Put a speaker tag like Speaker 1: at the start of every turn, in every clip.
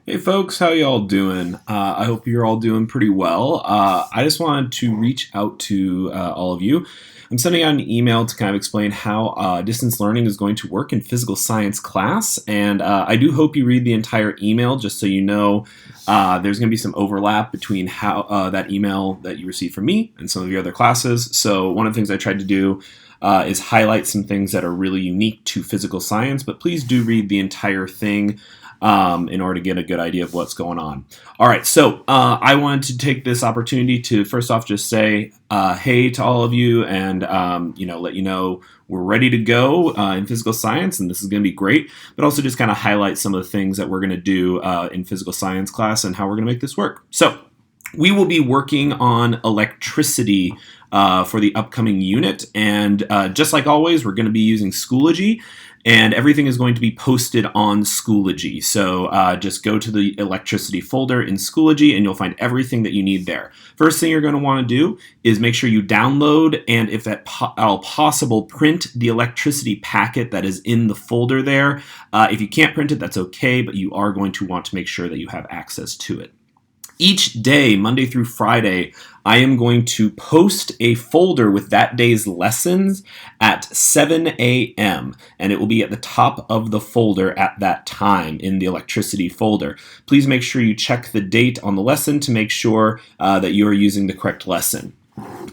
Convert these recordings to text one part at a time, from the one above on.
Speaker 1: Hey folks, how y'all doing? I hope you're all doing pretty well. I just wanted to reach out to all of you. I'm sending out an email to kind of explain how distance learning is going to work in physical science class, and I do hope you read the entire email just so you know there's going to be some overlap between how that email that you received from me and some of your other classes. So one of the things I tried to do is highlight some things that are really unique to physical science, but please do read the entire thing in order to get a good idea of what's going on. All right, so I wanted to take this opportunity to first off just say hey to all of you and let you know we're ready to go in physical science, and this is going to be great, but also just kind of highlight some of the things that we're going to do in physical science class and how we're going to make this work. So we will be working on electricity for the upcoming unit, and just like always, we're going to be using Schoology, and everything is going to be posted on Schoology. So just go to the electricity folder in Schoology, and you'll find everything that you need there. First thing you're going to want to do is make sure you download, and if at all possible, print the electricity packet that is in the folder there. If you can't print it, that's okay, but you are going to want to make sure that you have access to it. Each day, Monday through Friday, I am going to post a folder with that day's lessons at 7 a.m. and it will be at the top of the folder at that time in the electricity folder. Please make sure you check the date on the lesson to make sure that you are using the correct lesson.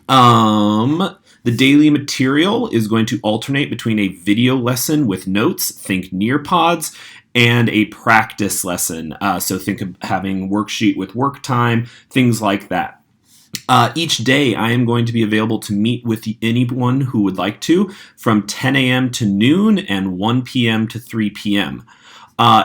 Speaker 1: The daily material is going to alternate between a video lesson with notes, think Nearpods, and a practice lesson. So think of having worksheet with work time, things like that. Each day I am going to be available to meet with anyone who would like to from 10 a.m. to noon and 1 p.m. to 3 p.m.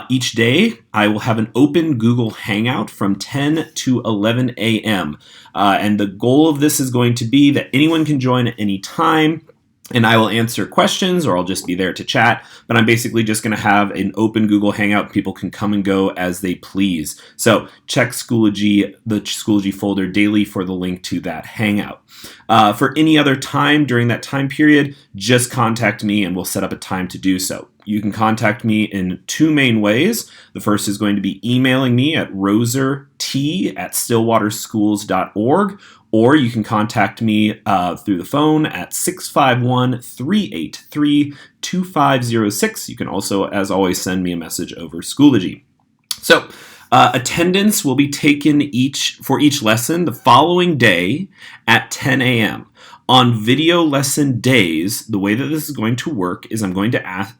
Speaker 1: Each day I will have an open Google Hangout from 10 to 11 a.m. And the goal of this is going to be that anyone can join at any time, and I will answer questions or I'll just be there to chat, but I'm basically just going to have an open Google Hangout. People can come and go as they please. So check Schoology, the Schoology folder daily for the link to that Hangout. For any other time during that time period, just contact me and we'll set up a time to do so. You can contact me in two main ways. The first is going to be emailing me at rosert@stillwaterschools.org, or you can contact me through the phone at 651-383-2506. You can also, as always, send me a message over Schoology. So attendance will be taken for each lesson the following day at 10 a.m. On video lesson days, the way that this is going to work is I'm going to have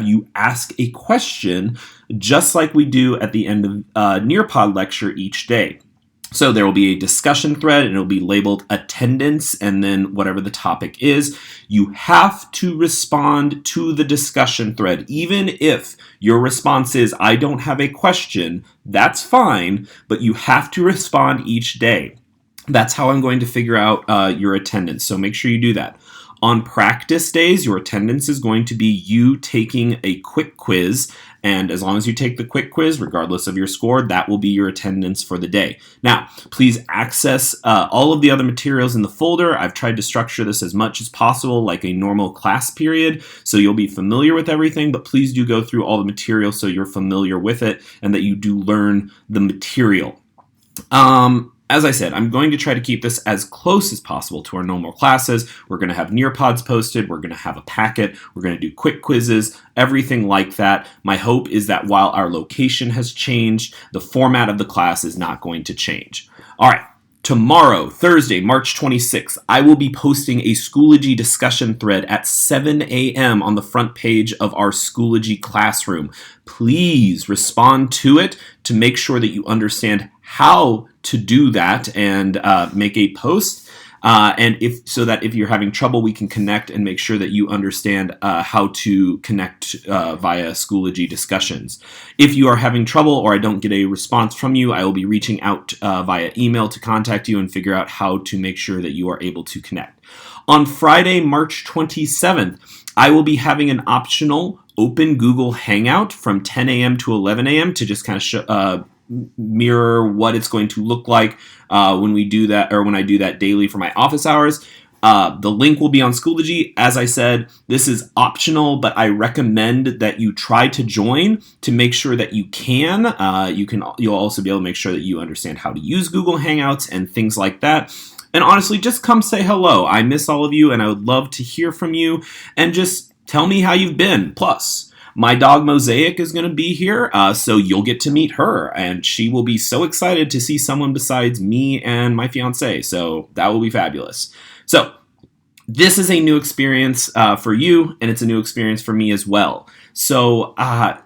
Speaker 1: you ask a question just like we do at the end of Nearpod lecture each day. So there will be a discussion thread and it'll be labeled attendance and then whatever the topic is. You have to respond to the discussion thread. Even if your response is, I don't have a question, that's fine, but you have to respond each day. That's how I'm going to figure out your attendance, so make sure you do that. On practice days, your attendance is going to be you taking a quick quiz, and as long as you take the quick quiz, regardless of your score, that will be your attendance for the day. Now, please access all of the other materials in the folder. I've tried to structure this as much as possible like a normal class period, so you'll be familiar with everything, but please do go through all the material so you're familiar with it and that you do learn the material. As I said, I'm going to try to keep this as close as possible to our normal classes. We're going to have Nearpods posted. We're going to have a packet. We're going to do quick quizzes, everything like that. My hope is that while our location has changed, the format of the class is not going to change. All right. Tomorrow, Thursday, March 26th, I will be posting a Schoology discussion thread at 7 a.m. on the front page of our Schoology classroom. Please respond to it to make sure that you understand how to do that and make a post. So that if you're having trouble, we can connect and make sure that you understand how to connect via Schoology discussions. If you are having trouble or I don't get a response from you, I will be reaching out via email to contact you and figure out how to make sure that you are able to connect. On Friday, March 27th, I will be having an optional open Google Hangout from 10 a.m. to 11 a.m. to just kind of mirror what it's going to look like when we do that, or when I do that daily for my office hours. The link will be on Schoology. As I said, this is optional, but I recommend that you try to join to make sure that you can. You'll also be able to make sure that you understand how to use Google Hangouts and things like that. And honestly, just come say hello. I miss all of you, and I would love to hear from you. And just tell me how you've been. Plus, my dog Mosaic is going to be here, so you'll get to meet her, and she will be so excited to see someone besides me and my fiance. So that will be fabulous. So this is a new experience for you, and it's a new experience for me as well. So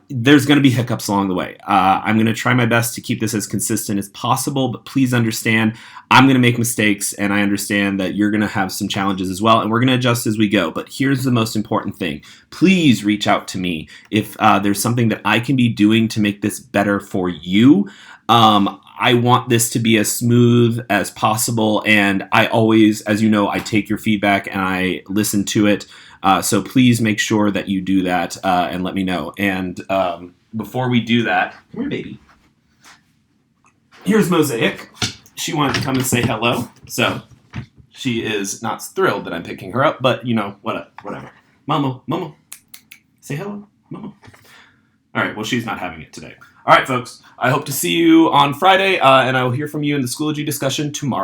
Speaker 1: there's going to be hiccups along the way. I'm going to try my best to keep this as consistent as possible, but please understand I'm going to make mistakes, and I understand that you're going to have some challenges as well, and we're going to adjust as we go. But here's the most important thing. Please reach out to me if there's something that I can be doing to make this better for you. I want this to be as smooth as possible, and I always, as you know, I take your feedback and I listen to it. So please make sure that you do that and let me know. And before we do that, come here, baby. Here's Mosaic. She wanted to come and say hello. So she is not thrilled that I'm picking her up, but whatever. Momo, say hello, Momo. All right, well, she's not having it today. All right, folks, I hope to see you on Friday, and I will hear from you in the Schoology discussion tomorrow.